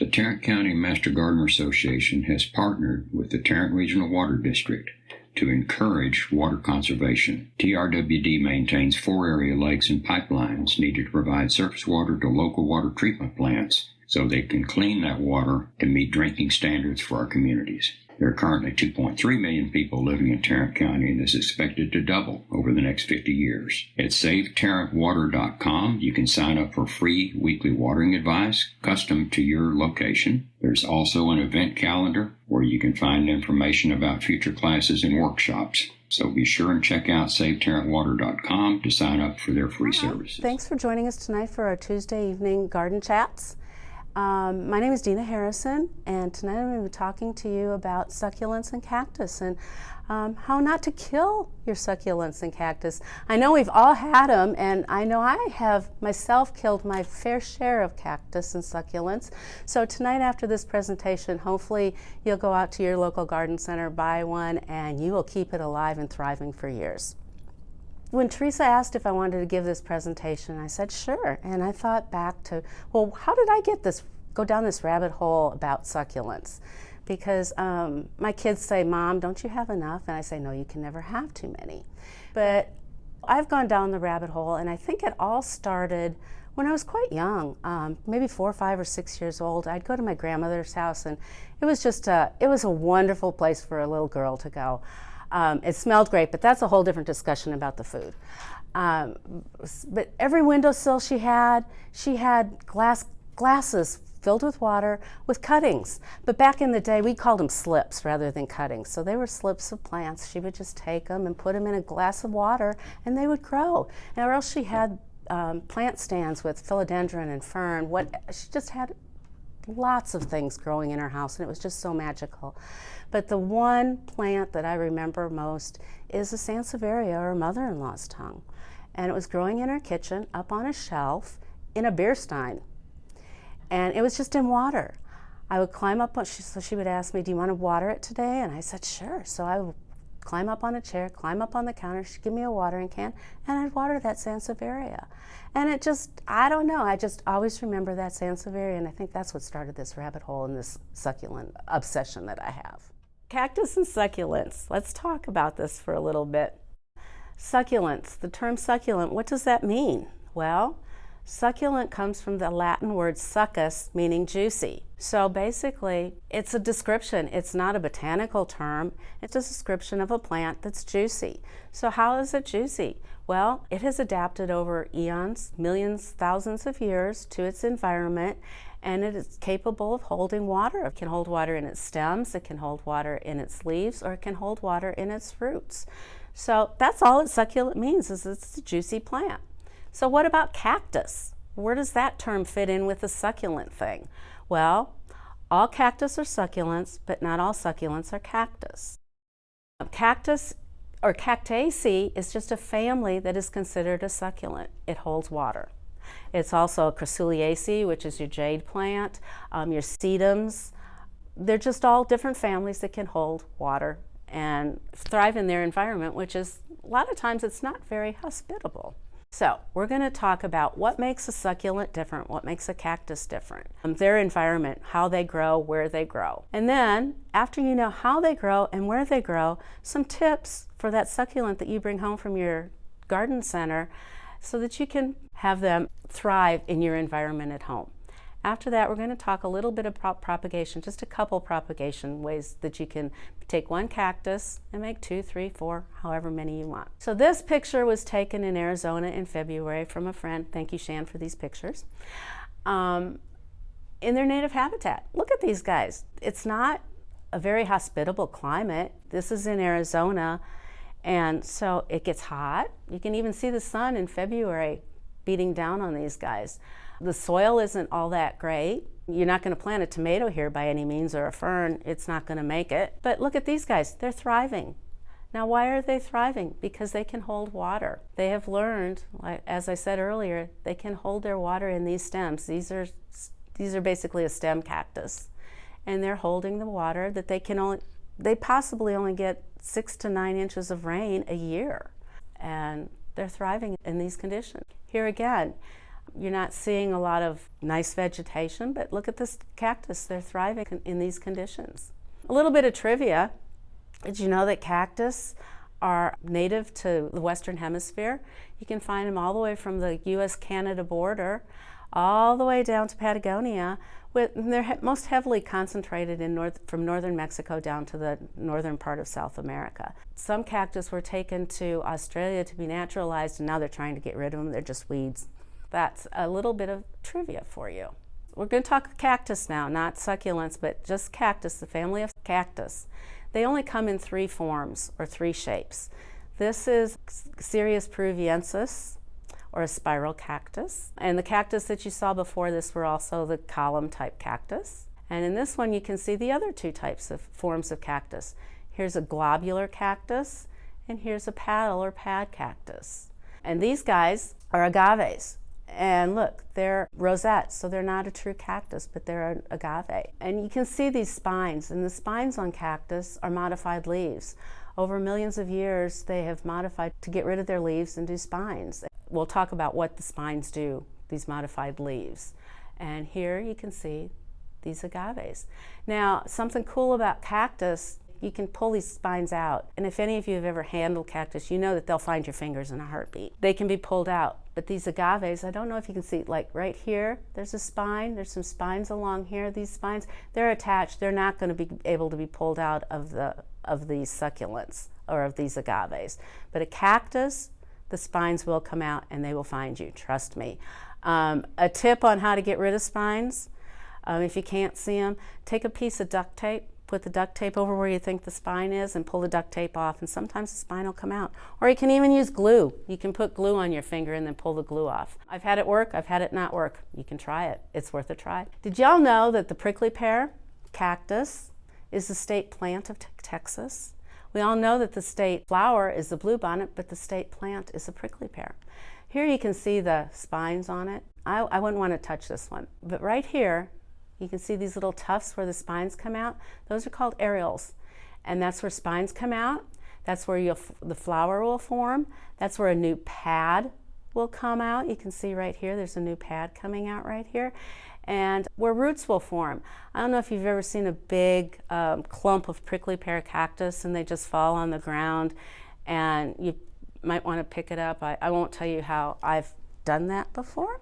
Tarrant County Master Gardener Association has partnered with the Tarrant Regional Water District to encourage water conservation. TRWD maintains 4 area lakes and pipelines needed to provide surface water to local water treatment plants so they can clean that water to meet drinking standards for our communities. There are currently 2.3 million people living in Tarrant County, and this is expected to double over the next 50 years. At SaveTarrantWater.com, you can sign up for free weekly watering advice custom to your location. There's also an event calendar where you can find information about future classes and workshops. So be sure and check out SaveTarrantWater.com to sign up for their free services. Thanks for joining us tonight for our Tuesday evening garden chats. My name is Dena Harrison, and tonight I'm going to be talking to you about succulents and cactus and how not to kill your succulents and cactus. I know we've all had them, and I know I have myself killed my fair share of cactus and succulents. So tonight after this presentation, hopefully you'll go out to your local garden center, buy one, and you will keep it alive and thriving for years. When Teresa asked if I wanted to give this presentation, I said sure, and I thought back to, well, how did I go down this rabbit hole about succulents? Because my kids say, Mom, don't you have enough? And I say, no, you can never have too many. But I've gone down the rabbit hole, and I think it all started when I was quite young, maybe 4, 5, or 6 years old. I'd go to my grandmother's house, and it was a wonderful place for a little girl to go. It smelled great, but that's a whole different discussion about the food. But every windowsill she had glasses filled with water with cuttings. But back in the day, we called them slips rather than cuttings. So they were slips of plants. She would just take them and put them in a glass of water, and they would grow. Or else she had plant stands with philodendron and fern. She just had lots of things growing in her house, and it was just so magical. But the one plant that I remember most is a sansevieria, or mother-in-law's tongue. And it was growing in her kitchen up on a shelf in a beer stein. And it was just in water. I would climb up, so she would ask me, do you want to water it today? And I said, sure. So I would climb up on a chair, climb up on the counter, she'd give me a watering can, and I'd water that sansevieria. And it just, I don't know, I just always remember that sansevieria, and I think that's what started this rabbit hole and this succulent obsession that I have. Cactus and succulents. Let's talk about this for a little bit. Succulents, the term succulent, what does that mean? Well, succulent comes from the Latin word succus, meaning juicy. So basically, it's a description. It's not a botanical term. It's a description of a plant that's juicy. So how is it juicy? Well, it has adapted over eons, millions, thousands of years to its environment, and it is capable of holding water. It can hold water in its stems, it can hold water in its leaves, or it can hold water in its roots. So that's all a succulent means, is it's a juicy plant. So what about cactus? Where does that term fit in with the succulent thing? Well, all cactus are succulents, but not all succulents are cactus. Cactus or Cactaceae is just a family that is considered a succulent. It holds water. It's also a Crasuliaceae, which is your jade plant, your sedums. They're just all different families that can hold water and thrive in their environment, which is, a lot of times, it's not very hospitable. So we're going to talk about what makes a succulent different, what makes a cactus different, their environment, how they grow, where they grow. And then, after you know how they grow and where they grow, some tips for that succulent that you bring home from your garden center so that you can have them thrive in your environment at home. After that, we're going to talk a little bit about propagation, just a couple propagation ways that you can take one cactus and make 2, 3, 4, however many you want. So this picture was taken in Arizona in February from a friend. Thank you, Shan, for these pictures. In their native habitat. Look at these guys. It's not a very hospitable climate. This is in Arizona, and so it gets hot. You can even see the sun in February beating down on these guys. The soil isn't all that great. You're not going to plant a tomato here by any means, or a fern. It's not going to make it. But look at these guys. They're thriving. Now, why are they thriving? Because they can hold water. They have learned, as I said earlier, they can hold their water in these stems. These are basically a stem cactus. And they're holding the water that they possibly only get 6 to 9 inches of rain a year. And they're thriving in these conditions. Here again, You're not seeing a lot of nice vegetation, but look at this cactus. They're thriving in these conditions. A little bit of trivia. Did you know that cactus are native to the Western Hemisphere? You can find them all the way from the US-Canada border all the way down to Patagonia. They're most heavily concentrated from northern Mexico down to the northern part of South America. Some cactus were taken to Australia to be naturalized, and now they're trying to get rid of them. They're just weeds. That's a little bit of trivia for you. We're going to talk cactus now, not succulents, but just cactus, the family of cactus. They only come in 3 forms or 3 shapes. This is Cereus peruviensis, or a spiral cactus. And the cactus that you saw before this were also the column type cactus. And in this one you can see the other 2 types of forms of cactus. Here's a globular cactus, and here's a paddle or pad cactus. And these guys are agaves. And look, they're rosettes, so they're not a true cactus, but they're an agave. And you can see these spines, and the spines on cactus are modified leaves. Over millions of years, they have modified to get rid of their leaves and do spines. We'll talk about what the spines do, these modified leaves. And here you can see these agaves. Now, something cool about cactus, you can pull these spines out. And if any of you have ever handled cactus, you know that they'll find your fingers in a heartbeat. They can be pulled out. But these agaves, I don't know if you can see, like right here, there's a spine. There's some spines along here. These spines, they're attached. They're not going to be able to be pulled out of these succulents or of these agaves. But a cactus, the spines will come out and they will find you, trust me. A tip on how to get rid of spines, if you can't see them, take a piece of duct tape, put the duct tape over where you think the spine is and pull the duct tape off, and sometimes the spine will come out. Or you can even use glue. You can put glue on your finger and then pull the glue off. I've had it work, I've had it not work. You can try it, it's worth a try. Did y'all know that the prickly pear cactus is the state plant of Texas? We all know that the state flower is the bluebonnet, but the state plant is the prickly pear. Here you can see the spines on it. I wouldn't want to touch this one, but right here, you can see these little tufts where the spines come out. Those are called areoles, and that's where spines come out. That's where the flower will form. That's where a new pad will come out. You can see right here, there's a new pad coming out right here. And where roots will form. I don't know if you've ever seen a big clump of prickly pear cactus and they just fall on the ground, and you might want to pick it up. I won't tell you how I've done that before,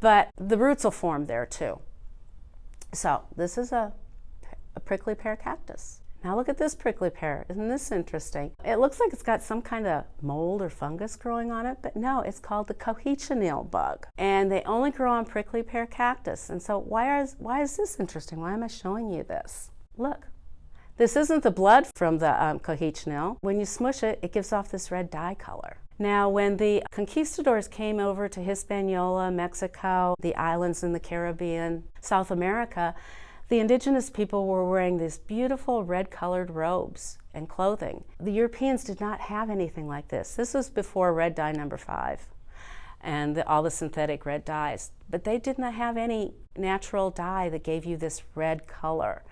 but the roots will form there too. So this is a prickly pear cactus. Now look at this prickly pear. Isn't this interesting? It looks like it's got some kind of mold or fungus growing on it, but no, it's called the cochineal bug. And they only grow on prickly pear cactus. And so why is this interesting? Why am I showing you this? Look, this isn't the blood from the cochineal. When you smush it, it gives off this red dye color. Now, when the conquistadors came over to Hispaniola, Mexico, the islands in the Caribbean, South America, the indigenous people were wearing these beautiful red-colored robes and clothing. The Europeans did not have anything like this. This was before red dye number 5 and all the synthetic red dyes. But they did not have any natural dye that gave you this red color.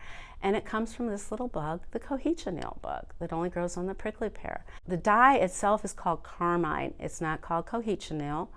And it comes from this little bug, the cochineal bug, that only grows on the prickly pear. The dye itself is called carmine. It's not called cochineal,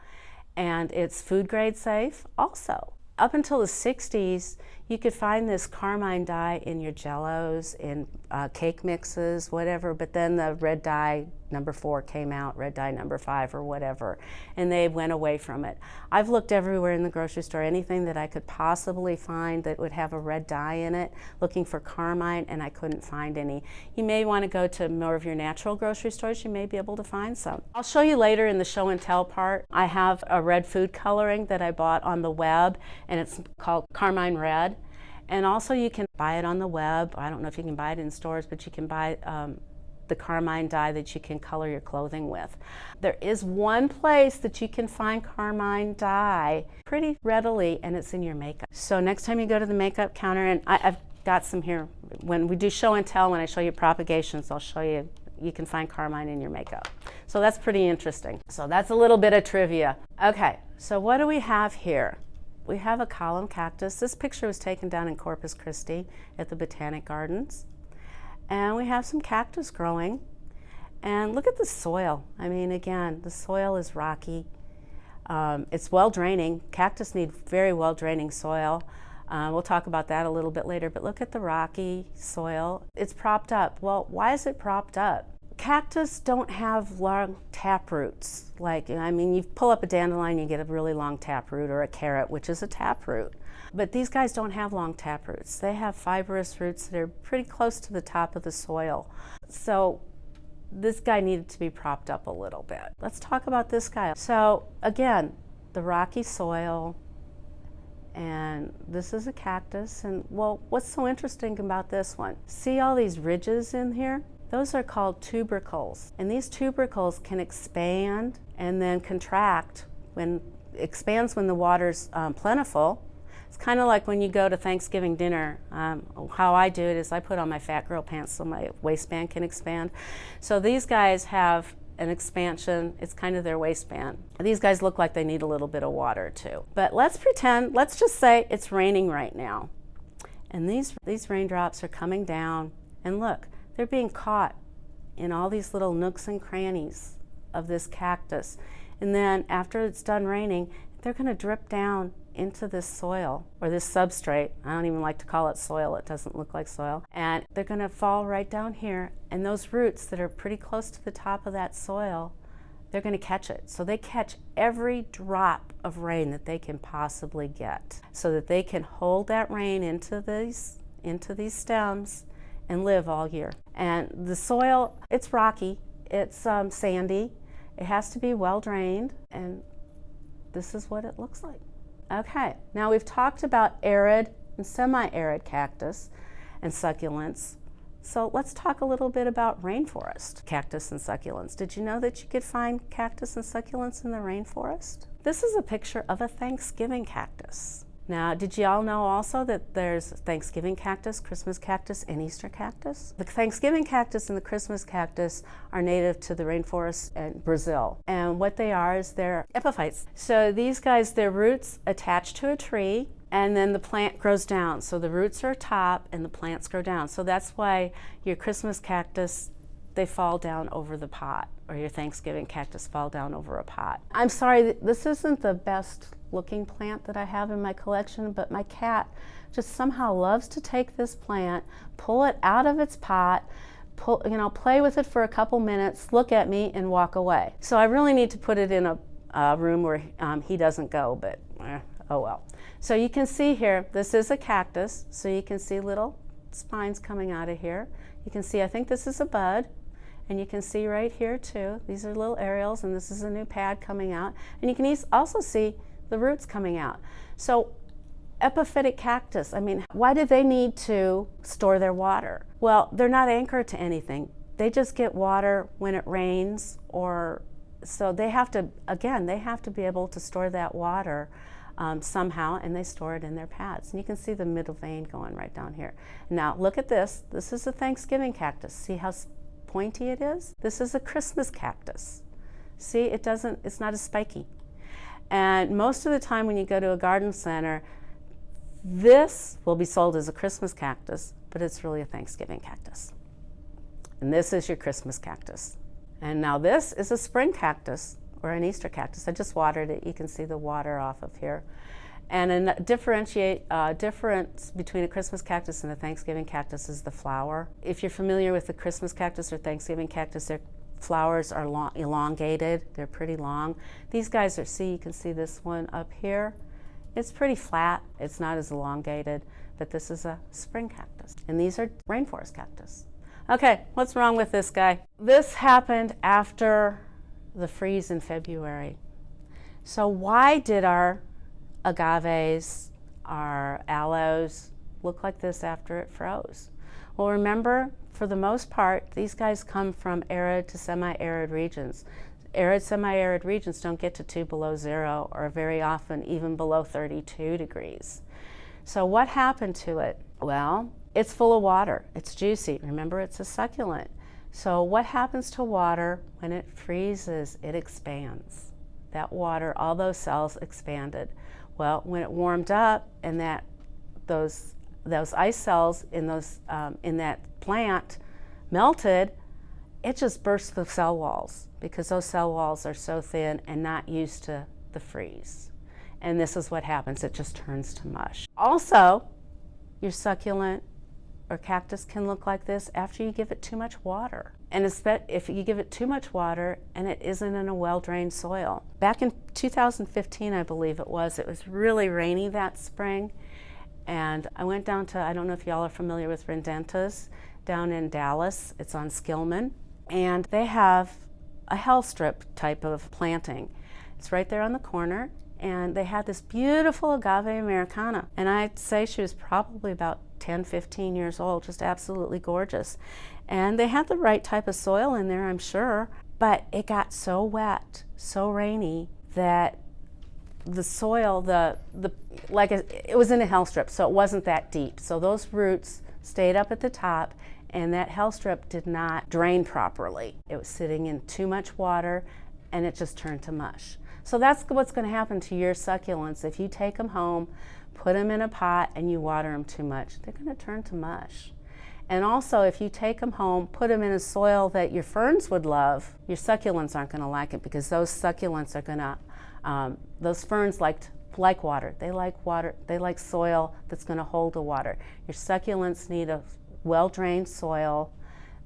and it's food grade safe also. Up until the 60s, you could find this carmine dye in your jellos, in cake mixes, whatever, but then the red dye number 4 came out, red dye number 5 or whatever, and they went away from it. I've looked everywhere in the grocery store, anything that I could possibly find that would have a red dye in it, looking for carmine, and I couldn't find any. You may want to go to more of your natural grocery stores, you may be able to find some. I'll show you later in the show and tell part. I have a red food coloring that I bought on the web, and it's called Carmine Red. And also you can buy it on the web. I don't know if you can buy it in stores, but you can buy the carmine dye that you can color your clothing with. There is one place that you can find carmine dye pretty readily, and it's in your makeup. So next time you go to the makeup counter, and I've got some here. When we do show and tell, when I show you propagations, I'll show you, you can find carmine in your makeup. So that's pretty interesting. So that's a little bit of trivia. Okay, so what do we have here? We have a column cactus. This picture was taken down in Corpus Christi at the Botanic Gardens. And we have some cactus growing. And look at the soil. I mean, again, the soil is rocky. It's well draining. Cactus need very well draining soil. We'll talk about that a little bit later, but look at the rocky soil. It's propped up. Well, why is it propped up? Cactus don't have long tap roots. You pull up a dandelion, you get a really long tap root, or a carrot, which is a tap root. But these guys don't have long tap roots. They have fibrous roots that are pretty close to the top of the soil. So this guy needed to be propped up a little bit. Let's talk about this guy. So again, the rocky soil, and this is a cactus. And well, what's so interesting about this one? See all these ridges in here? Those are called tubercles, and these tubercles can expand and then contract. Expands when the water's plentiful. It's kind of like when you go to Thanksgiving dinner. How I do it is I put on my fat girl pants so my waistband can expand. So these guys have an expansion. It's kind of their waistband. These guys look like they need a little bit of water too. But let's just say it's raining right now, and these raindrops are coming down, and look, they're being caught in all these little nooks and crannies of this cactus. And then after it's done raining, they're going to drip down into this soil, or this substrate. I don't even like to call it soil. It doesn't look like soil. And they're going to fall right down here. And those roots that are pretty close to the top of that soil, they're going to catch it. So they catch every drop of rain that they can possibly get, so that they can hold that rain into these stems and live all year. And the soil, it's rocky, it's sandy, it has to be well drained, and this is what it looks like. Okay, now we've talked about arid and semi-arid cactus and succulents. So let's talk a little bit about rainforest cactus and succulents. Did you know that you could find cactus and succulents in the rainforest? This is a picture of a Thanksgiving cactus. Now, did you all know also that there's Thanksgiving cactus, Christmas cactus, and Easter cactus? The Thanksgiving cactus and the Christmas cactus are native to the rainforest in Brazil. And what they are is they're epiphytes. So these guys, their roots attach to a tree, and then the plant grows down. So the roots are top and the plants grow down. So that's why your Christmas cactus, they fall down over the pot, or your Thanksgiving cactus fall down over a pot. I'm sorry, this isn't the best looking plant that I have in my collection, but my cat just somehow loves to take this plant, pull it out of its pot, play with it for a couple minutes, look at me, and walk away. So I really need to put it in a room where he doesn't go, but oh well. So you can see here, this is a cactus, so you can see little spines coming out of here. You can see, I think this is a bud, and you can see right here too, these are little areoles, and this is a new pad coming out. And you can also see the roots coming out. So epiphytic cactus, why do they need to store their water? Well, they're not anchored to anything. They just get water when it rains, so they have to be able to store that water somehow, and they store it in their pads. And you can see the middle vein going right down here. Now look at this. This is a Thanksgiving cactus. See how pointy it is? This is a Christmas cactus. See, it's not as spiky. And most of the time when you go to a garden center, this will be sold as a Christmas cactus, but it's really a Thanksgiving cactus. And this is your Christmas cactus. And now this is a spring cactus or an Easter cactus. I just watered it. You can see the water off of here. And a difference between a Christmas cactus and a Thanksgiving cactus is the flower. If you're familiar with the Christmas cactus or Thanksgiving cactus, their flowers are elongated. They're pretty long. These guys you can see this one up here. It's pretty flat. It's not as elongated, but this is a spring cactus. And these are rainforest cactus. Okay, what's wrong with this guy? This happened after the freeze in February. So why did our agaves, our aloes, look like this after it froze? Well, remember, for the most part, these guys come from arid to semi-arid regions. Arid, semi-arid regions don't get to 2 below 0, or very often even below 32 degrees. So what happened to it? Well, it's full of water. It's juicy. Remember, it's a succulent. So what happens to water when it freezes? It expands. That water, all those cells expanded. Well, when it warmed up and those ice cells in that plant melted, it just burst the cell walls, because those cell walls are so thin and not used to the freeze. And this is what happens, it just turns to mush. Also, your succulent or cactus can look like this after you give it too much water. And if you give it too much water and it isn't in a well-drained soil. Back in 2015, I believe it was really rainy that spring. And I went down to, I don't know if y'all are familiar with Rendentas, down in Dallas. It's on Skillman. And they have a hell strip type of planting. It's right there on the corner. And they had this beautiful agave Americana. And I'd say she was probably about 10, 15 years old, just absolutely gorgeous. And they had the right type of soil in there, I'm sure, but it got so wet, so rainy, that the soil, it was in a hell strip, so it wasn't that deep. So those roots stayed up at the top, and that hell strip did not drain properly. It was sitting in too much water, and it just turned to mush. So that's what's going to happen to your succulents. If you take them home, put them in a pot, and you water them too much, they're going to turn to mush. And also, if you take them home, put them in a soil that your ferns would love, your succulents aren't going to like it, because those succulents are going to, those ferns like water. They like water. They like soil that's going to hold the water. Your succulents need a well-drained soil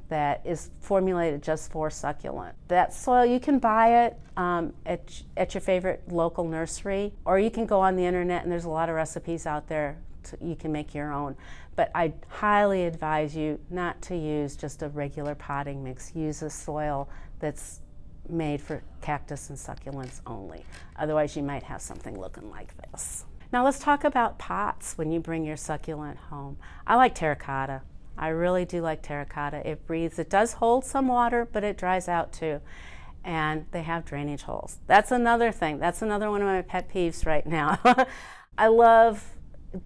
that is formulated just for succulent. That soil, you can buy it at your favorite local nursery, or you can go on the internet, and there's a lot of recipes out there. You can make your own. But I highly advise you not to use just a regular potting mix. Use a soil that's made for cactus and succulents only. Otherwise, you might have something looking like this. Now let's talk about pots when you bring your succulent home. I like terracotta. I really do like terracotta. It breathes. It does hold some water, but it dries out too. And they have drainage holes. That's another thing. That's another one of my pet peeves right now. I love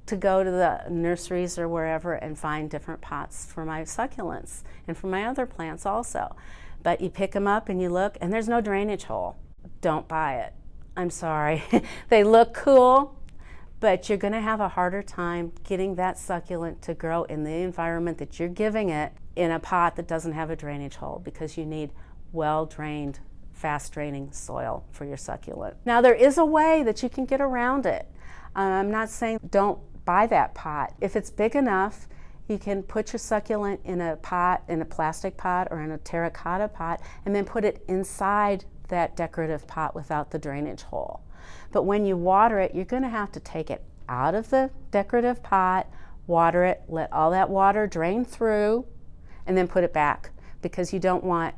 to go to the nurseries or wherever and find different pots for my succulents and for my other plants also. But you pick them up and you look, and there's no drainage hole. Don't buy it. I'm sorry. They look cool, but you're going to have a harder time getting that succulent to grow in the environment that you're giving it in a pot that doesn't have a drainage hole, because you need well-drained, fast-draining soil for your succulent. Now, there is a way that you can get around it. I'm not saying don't buy that pot. If it's big enough, you can put your succulent in a pot, in a plastic pot or in a terracotta pot, and then put it inside that decorative pot without the drainage hole. But when you water it, you're going to have to take it out of the decorative pot, water it, let all that water drain through, and then put it back, because you don't want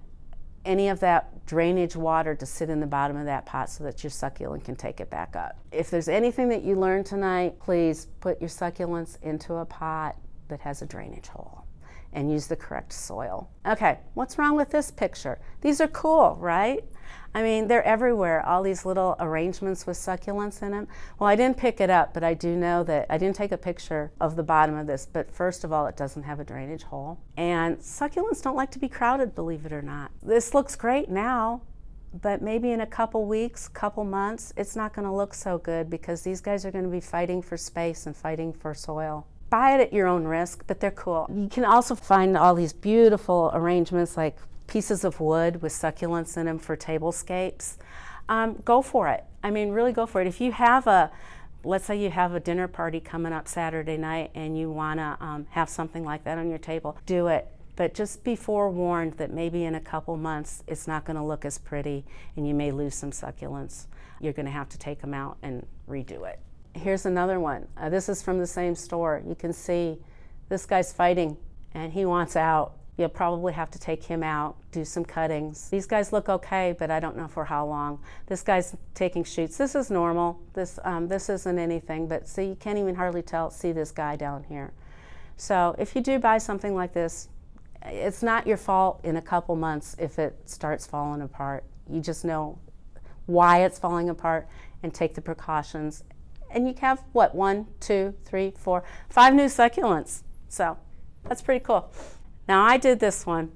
any of that drainage water to sit in the bottom of that pot so that your succulent can take it back up. If there's anything that you learned tonight, please put your succulents into a pot that has a drainage hole and use the correct soil. Okay, what's wrong with this picture? These are cool, right? I mean, they're everywhere, all these little arrangements with succulents in them. Well, I didn't pick it up, but I do know that I didn't take a picture of the bottom of this, but first of all, it doesn't have a drainage hole. And succulents don't like to be crowded, believe it or not. This looks great now, but maybe in a couple weeks, couple months, it's not going to look so good, because these guys are going to be fighting for space and fighting for soil. Buy it at your own risk, but they're cool. You can also find all these beautiful arrangements, like pieces of wood with succulents in them for tablescapes. Go for it. I mean, really go for it. If you have let's say you have a dinner party coming up Saturday night and you want to have something like that on your table, do it. But just be forewarned that maybe in a couple months it's not going to look as pretty, and you may lose some succulents. You're going to have to take them out and redo it. Here's another one. This is from the same store. You can see this guy's fighting and he wants out. You'll probably have to take him out, do some cuttings. These guys look okay, but I don't know for how long. This guy's taking shoots. This is normal. This isn't anything, but see, you can't even hardly see this guy down here. So if you do buy something like this, it's not your fault in a couple months if it starts falling apart. You just know why it's falling apart and take the precautions. And you have, what, 1, 2, 3, 4, 5 new succulents. So that's pretty cool. Now, I did this one,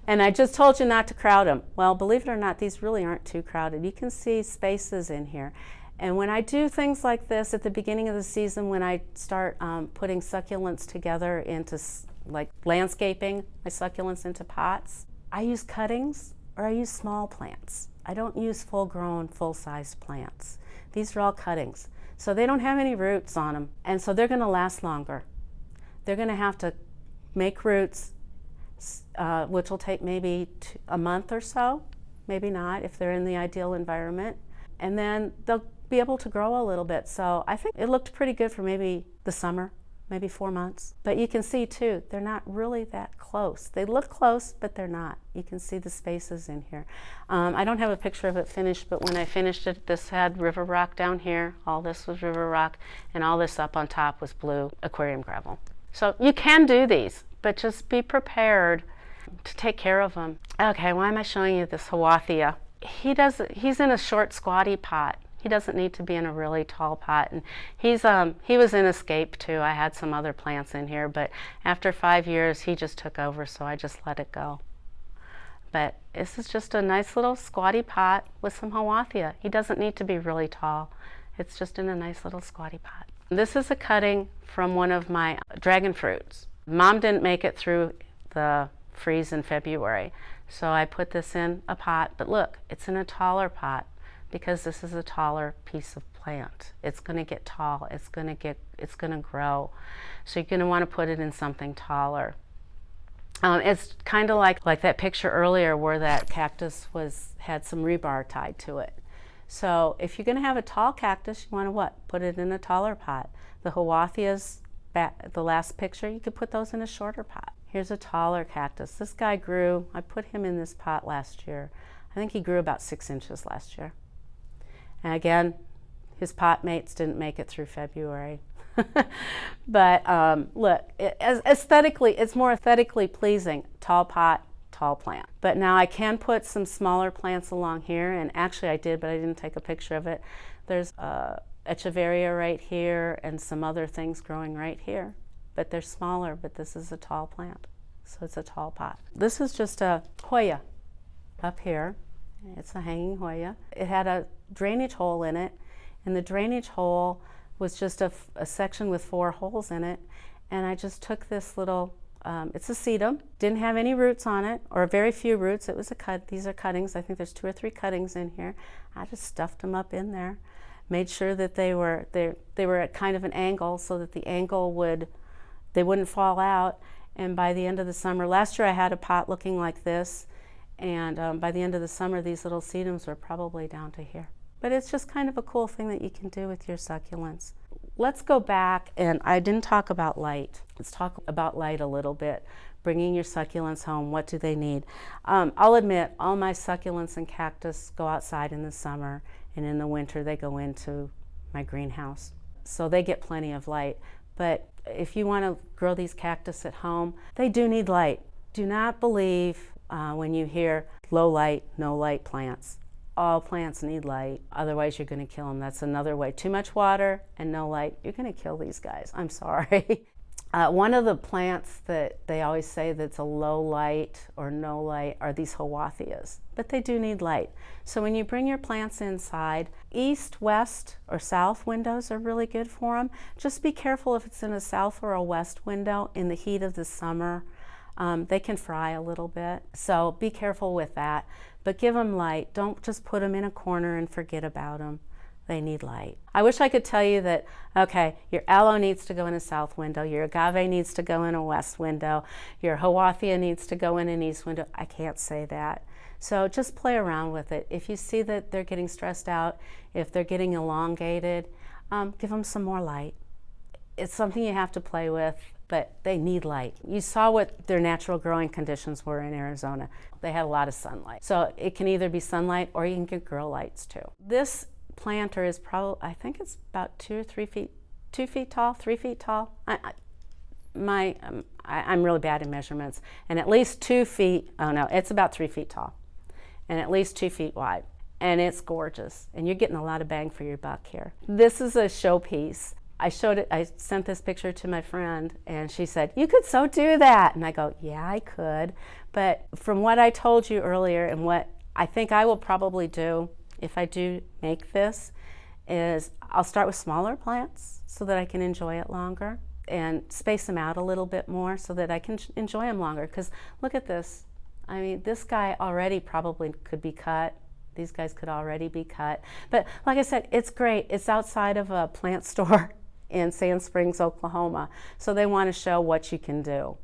and I just told you not to crowd them. Well, believe it or not, these really aren't too crowded. You can see spaces in here. And when I do things like this at the beginning of the season, when I start putting succulents together into, like landscaping my succulents into pots, I use cuttings or I use small plants. I don't use full-grown, full-sized plants. These are all cuttings. So they don't have any roots on them, and so they're going to last longer. They're going to have to make roots, which will take maybe a month or so, maybe not if they're in the ideal environment, and then they'll be able to grow a little bit. So I think it looked pretty good for maybe the summer, maybe 4 months. But you can see too, they're not really that close. They look close, but they're not. You can see the spaces in here. I don't have a picture of it finished, but when I finished it, this had river rock down here. All this was river rock, and all this up on top was blue aquarium gravel. So you can do these, but just be prepared to take care of them. Okay, why am I showing you this Hawathia? He's in a short, squatty pot. He doesn't need to be in a really tall pot. And he was in escape too. I had some other plants in here, but after 5 years, he just took over, so I just let it go. But this is just a nice little squatty pot with some Hawathia. He doesn't need to be really tall. It's just in a nice little squatty pot. This is a cutting from one of my dragon fruits. Mom didn't make it through the freeze in February, so I put this in a pot. But look, it's in a taller pot, because this is a taller piece of plant. It's going to get tall. It's going to grow. So you're going to want to put it in something taller. It's kind of like that picture earlier where that cactus had some rebar tied to it. So if you're going to have a tall cactus, you want to what? Put it in a taller pot. The Hawathias, the last picture, you could put those in a shorter pot. Here's a taller cactus. This guy grew, I put him in this pot last year. I think he grew about 6 inches last year. And again, his pot mates didn't make it through February. But look, it's more aesthetically pleasing. Tall pot, tall plant. But now I can put some smaller plants along here, and actually I did, but I didn't take a picture of it. There's echeveria right here and some other things growing right here. But they're smaller, but this is a tall plant. So it's a tall pot. This is just a Hoya up here. It's a hanging Hoya. It had a drainage hole in it, and the drainage hole was just a section with 4 holes in it. And I just took this little, it's a sedum, didn't have any roots on it, or very few roots. It was a cut. These are cuttings. I think there's 2 or 3 cuttings in here. I just stuffed them up in there, made sure that they were at kind of an angle so that the angle they wouldn't fall out. And by the end of the summer, last year I had a pot looking like this, and by the end of the summer, these little sedums were probably down to here. But it's just kind of a cool thing that you can do with your succulents. Let's go back, and I didn't talk about light. Let's talk about light a little bit. Bringing your succulents home, what do they need? I'll admit, all my succulents and cactus go outside in the summer, and in the winter they go into my greenhouse. So they get plenty of light. But if you want to grow these cactus at home, they do need light. Do not believe when you hear low light, no light plants. All plants need light, otherwise you're going to kill them. That's another way. Too much water and no light, you're going to kill these guys. I'm sorry. One of the plants that they always say that's a low light or no light are these Hawathias, but they do need light. So when you bring your plants inside, east, west, or south windows are really good for them. Just be careful if it's in a south or a west window in the heat of the summer. They can fry a little bit, so be careful with that. But give them light. Don't just put them in a corner and forget about them. They need light. I wish I could tell you that, okay, your aloe needs to go in a south window, your agave needs to go in a west window, your Hawathia needs to go in an east window. I can't say that. So just play around with it. If you see that they're getting stressed out, if they're getting elongated, give them some more light. It's something you have to play with, but they need light. You saw what their natural growing conditions were in Arizona. They had a lot of sunlight. So it can either be sunlight or you can get grow lights too. This planter is probably, I think it's about 2 or 3 feet, 2 feet tall, 3 feet tall. I'm really bad in measurements. And at least 2 feet, oh no, it's about 3 feet tall. And at least 2 feet wide. And it's gorgeous. And you're getting a lot of bang for your buck here. This is a showpiece. I sent this picture to my friend, and she said, "You could so do that." And I go, "Yeah, I could." But from what I told you earlier and what I think I will probably do if I do make this is I'll start with smaller plants so that I can enjoy it longer and space them out a little bit more so that I can enjoy them longer. Because look at this. I mean, this guy already probably could be cut. These guys could already be cut. But like I said, it's great. It's outside of a plant store in Sand Springs, Oklahoma. So they want to show what you can do.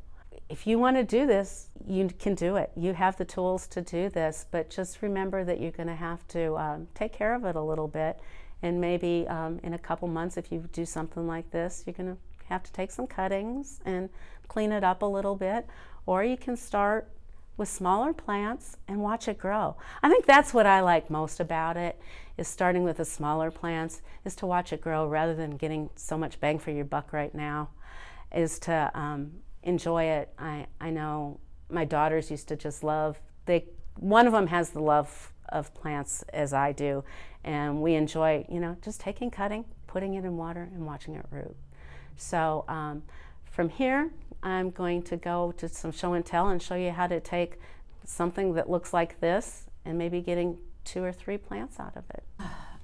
If you want to do this, you can do it. You have the tools to do this, but just remember that you're going to have to take care of it a little bit. And maybe in a couple months, if you do something like this, you're going to have to take some cuttings and clean it up a little bit. Or you can start with smaller plants and watch it grow. I think that's what I like most about it, is starting with the smaller plants, is to watch it grow rather than getting so much bang for your buck right now, is to enjoy it. I know my daughters used to just love, one of them has the love of plants as I do, and we enjoy, just taking cutting, putting it in water and watching it root. So from here, I'm going to go to some show and tell and show you how to take something that looks like this and maybe getting 2 or 3 plants out of it.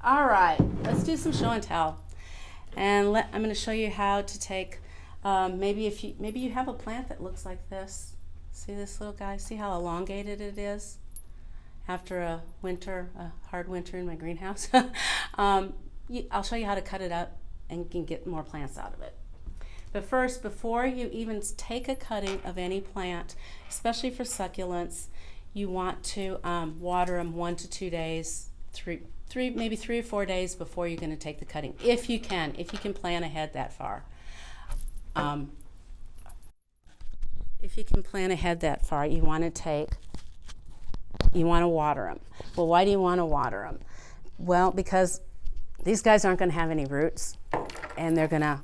All right, let's do some show and tell. And I'm going to show you how to take, maybe you have a plant that looks like this. See this little guy? See how elongated it is after a hard winter in my greenhouse? I'll show you how to cut it up and can get more plants out of it. But first, before you even take a cutting of any plant, especially for succulents, you want to water them 1 to 2 days, maybe 3 or 4 days before you're going to take the cutting, if you can plan ahead that far. If you can plan ahead that far, you want to water them. Well, why do you want to water them? Well, because these guys aren't going to have any roots, and they're going to,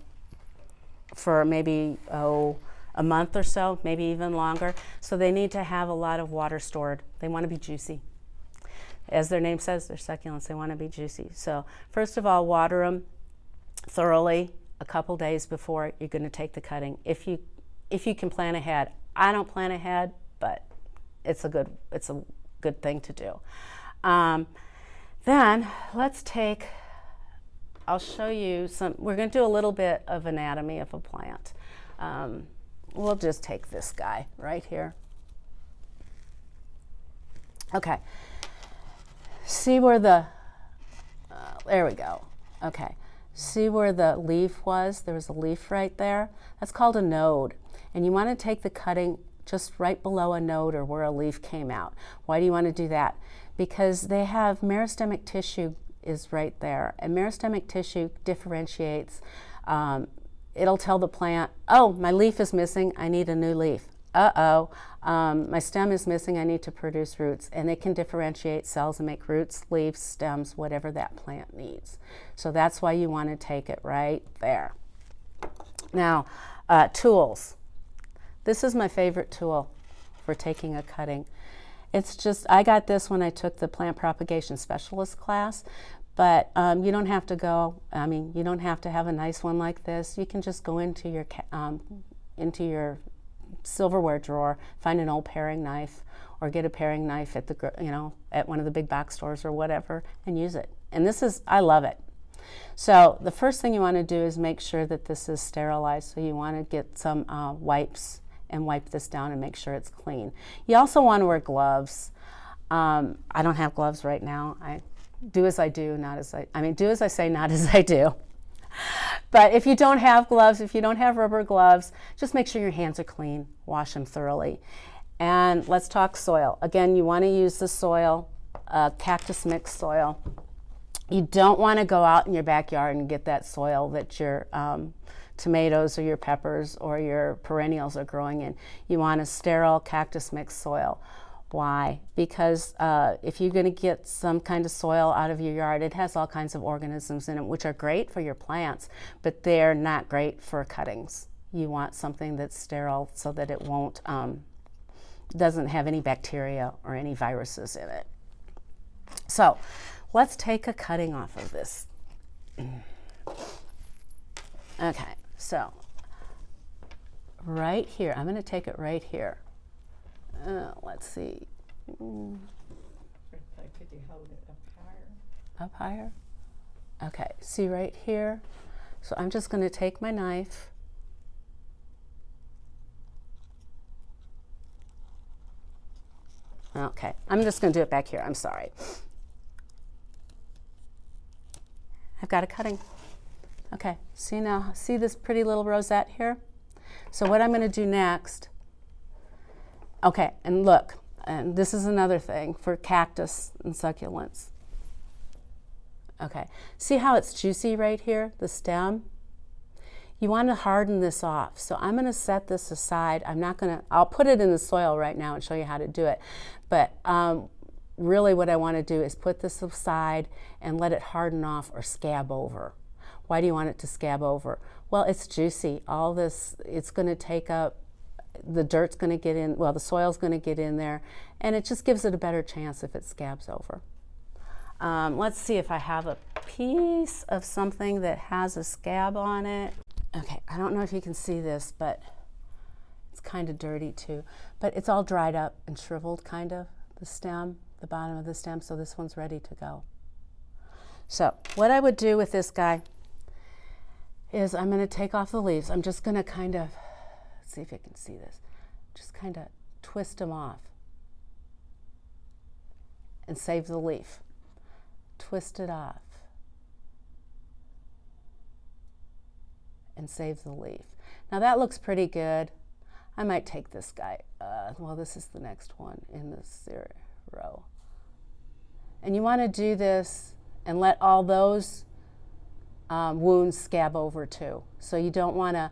for maybe a month or so, maybe even longer. So they need to have a lot of water stored. They want to be juicy. As their name says, they're succulents. They want to be juicy. So first of all, water them thoroughly a couple days before you're going to take the cutting. If you can plan ahead. I don't plan ahead, but it's a good thing to do. Then I'll show you we're going to do a little bit of anatomy of a plant. We'll just take this guy right here. Okay. See where there we go. Okay. See where the leaf was? There was a leaf right there. That's called a node. And you want to take the cutting just right below a node or where a leaf came out. Why do you want to do that? Because they have meristemic tissue is right there, and meristemic tissue differentiates. It'll tell the plant, oh, my leaf is missing, I need a new leaf. My stem is missing, I need to produce roots. And it can differentiate cells and make roots, leaves, stems, whatever that plant needs. So that's why you want to take it right there. Now, tools. This is my favorite tool for taking a cutting. I got this when I took the plant propagation specialist class, but you don't have to you don't have to have a nice one like this. You can just go into your silverware drawer, find an old paring knife, or get a paring knife at at one of the big box stores or whatever, and use it. And I love it. So the first thing you want to do is make sure that this is sterilized. So you want to get some wipes and wipe this down and make sure it's clean. You also want to wear gloves. I don't have gloves right now. I do as I do, do as I say, not as I do. But if you don't have gloves, if you don't have rubber gloves, just make sure your hands are clean. Wash them thoroughly. And let's talk soil. Again, you want to use the soil, cactus mix soil. You don't want to go out in your backyard and get that soil that your tomatoes or your peppers or your perennials are growing in. You want a sterile cactus mix soil. Why? Because if you're going to get some kind of soil out of your yard, it has all kinds of organisms in it, which are great for your plants, but they're not great for cuttings. You want something that's sterile so that it doesn't have any bacteria or any viruses in it. So let's take a cutting off of this. Okay, so right here, I'm going to take it right here. Let's see. Could you hold it up higher? Up higher? Okay, see right here? So I'm just going to take my knife. Okay, I'm just going to do it back here. I'm sorry. I've got a cutting. Okay, see now, see this pretty little rosette here? So what I'm going to do next, okay, and look, and this is another thing for cactus and succulents. Okay, see how it's juicy right here, the stem? You want to harden this off. So I'm going to set this aside. I'll put it in the soil right now and show you how to do it. But really what I want to do is put this aside and let it harden off or scab over. Why do you want it to scab over? Well, it's juicy. All this, it's going to take up, the dirt's going to get in, well, the soil's going to get in there, and it just gives it a better chance if it scabs over. Let's see if I have a piece of something that has a scab on it. Okay, I don't know if you can see this, but it's kind of dirty too. But it's all dried up and shriveled, kind of, the stem, the bottom of the stem, so this one's ready to go. So what I would do with this guy is I'm going to take off the leaves. I'm just going to kind of, let's see if you can see this, just kind of twist them off and save the leaf. Twist it off and save the leaf. Now that looks pretty good. I might take this guy. Well, this is the next one in this row. And you want to do this and let all those wounds scab over too. So you don't want to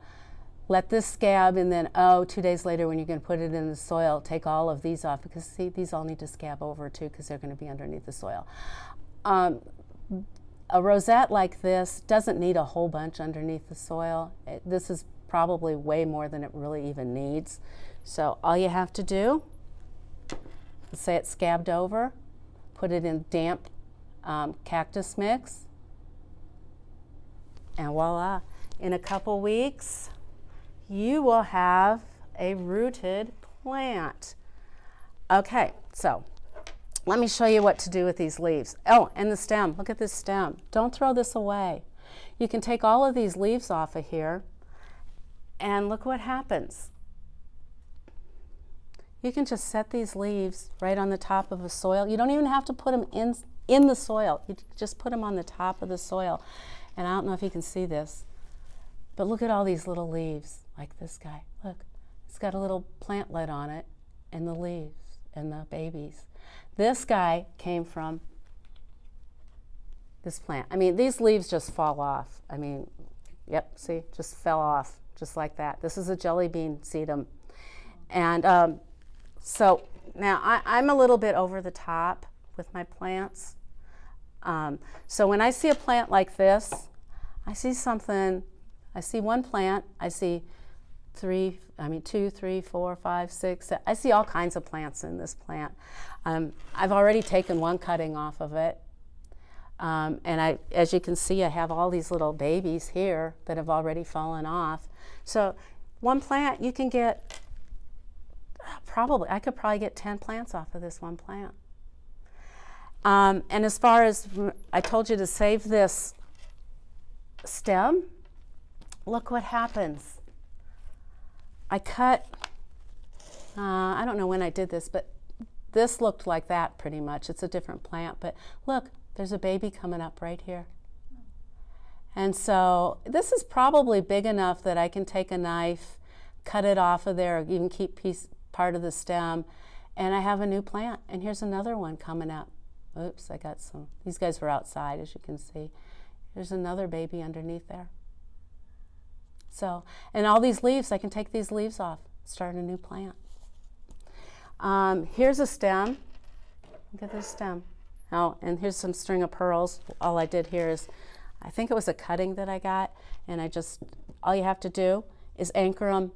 let this scab and then, 2 days later when you're going to put it in the soil, take all of these off, because see, these all need to scab over too because they're going to be underneath the soil. A rosette like this doesn't need a whole bunch underneath the soil. This is probably way more than it really even needs. So all you have to do, let's say it's scabbed over, put it in damp cactus mix, and voila, in a couple weeks, you will have a rooted plant. Okay, so let me show you what to do with these leaves. Oh, and the stem, look at this stem. Don't throw this away. You can take all of these leaves off of here, and look what happens. You can just set these leaves right on the top of a soil. You don't even have to put them in the soil. You just put them on the top of the soil. And I don't know if you can see this, but look at all these little leaves, like this guy. Look, it's got a little plantlet on it, and the leaves, and the babies. This guy came from this plant. I mean, these leaves just fall off. I mean, yep, see, just fell off, just like that. This is a jelly bean sedum. And so now I'm a little bit over the top with my plants. So when I see a plant like this, I see something, I see one plant, I see 2, 3, 4, 5, 6, I see all kinds of plants in this plant. I've already taken one cutting off of it. And as you can see, I have all these little babies here that have already fallen off. So one plant, you can get I could probably get 10 plants off of this one plant. And as far as, I told you to save this stem, look what happens. I cut, I don't know when I did this, but this looked like that pretty much. It's a different plant, but look, there's a baby coming up right here. And so this is probably big enough that I can take a knife, cut it off of there, or even keep part of the stem, and I have a new plant. And here's another one coming up. Oops, I got some. These guys were outside, as you can see. There's another baby underneath there. So, and all these leaves, I can take these leaves off, start a new plant. Here's a stem. Look at this stem. Oh, and here's some string of pearls. All I did here is, I think it was a cutting that I got, and all you have to do is anchor them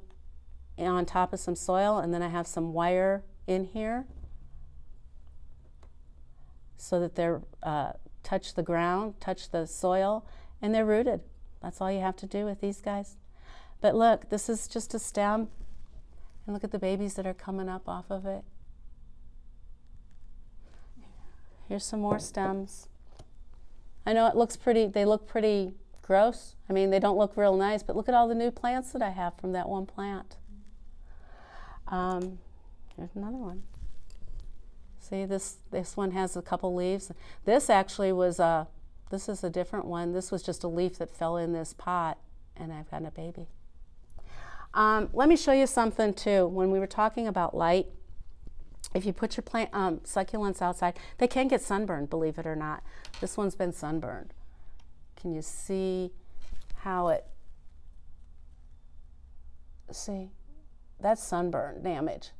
on top of some soil, and then I have some wire in here so that they're touch the ground, touch the soil, and they're rooted. That's all you have to do with these guys. But look, this is just a stem, and look at the babies that are coming up off of it. Here's some more stems. I know it looks pretty, they look pretty gross. I mean, they don't look real nice, but look at all the new plants that I have from that one plant. Here's another one. See, this one has a couple leaves. This actually was this is a different one. This was just a leaf that fell in this pot, and I've got a baby. Let me show you something too. When we were talking about light, if you put your plant succulents outside, they can get sunburned, believe it or not. This one's been sunburned. Can you see how it, see, that's sunburn damage.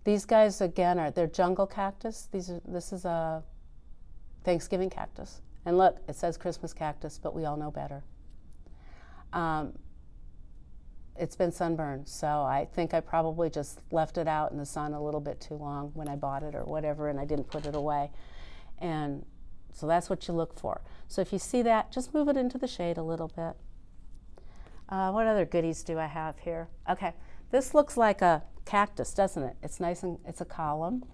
These guys, again, they're jungle cactus. This is a Thanksgiving cactus. And look, it says Christmas cactus, but we all know better. It's been sunburned, so I think I probably just left it out in the sun a little bit too long when I bought it or whatever, and I didn't put it away. And so that's what you look for. So if you see that, just move it into the shade a little bit. What other goodies do I have here? Okay, this looks like a cactus, doesn't it? It's nice and it's a column.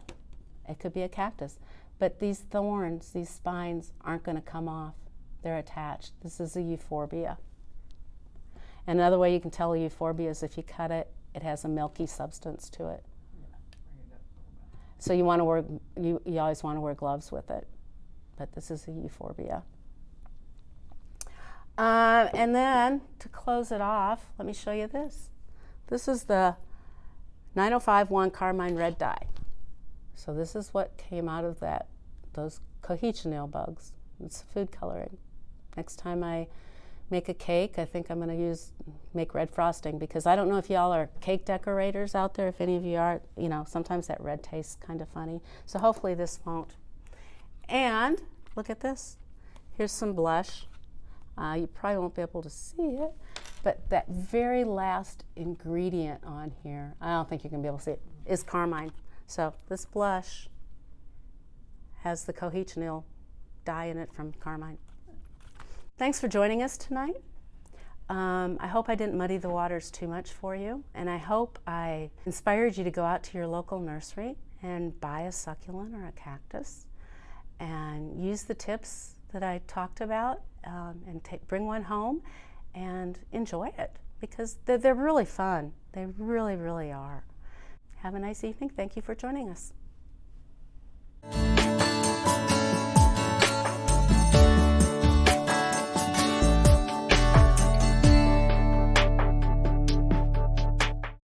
It could be a cactus. But these thorns, these spines aren't going to come off. They're attached. This is a euphorbia. Another way you can tell a euphorbia is if you cut it, it has a milky substance to it. So you want to wear, you always want to wear gloves with it. But this is a euphorbia. And then to close it off, let me show you this. This is the 9051 carmine red dye. So this is what came out of those cochineal bugs. It's food coloring. Next time I make a cake, I think I'm going to make red frosting, because I don't know if y'all are cake decorators out there. If any of you are, you know, sometimes that red tastes kind of funny. So hopefully this won't. And look at this. Here's some blush. You probably won't be able to see it, but that very last ingredient on here, I don't think you can be able to see it, is carmine. So this blush has the cochineal dye in it from carmine. Thanks for joining us tonight. I hope I didn't muddy the waters too much for you, and I hope I inspired you to go out to your local nursery and buy a succulent or a cactus and use the tips that I talked about, and bring one home and enjoy it, because they're really fun. They really, really are. Have a nice evening. Thank you for joining us.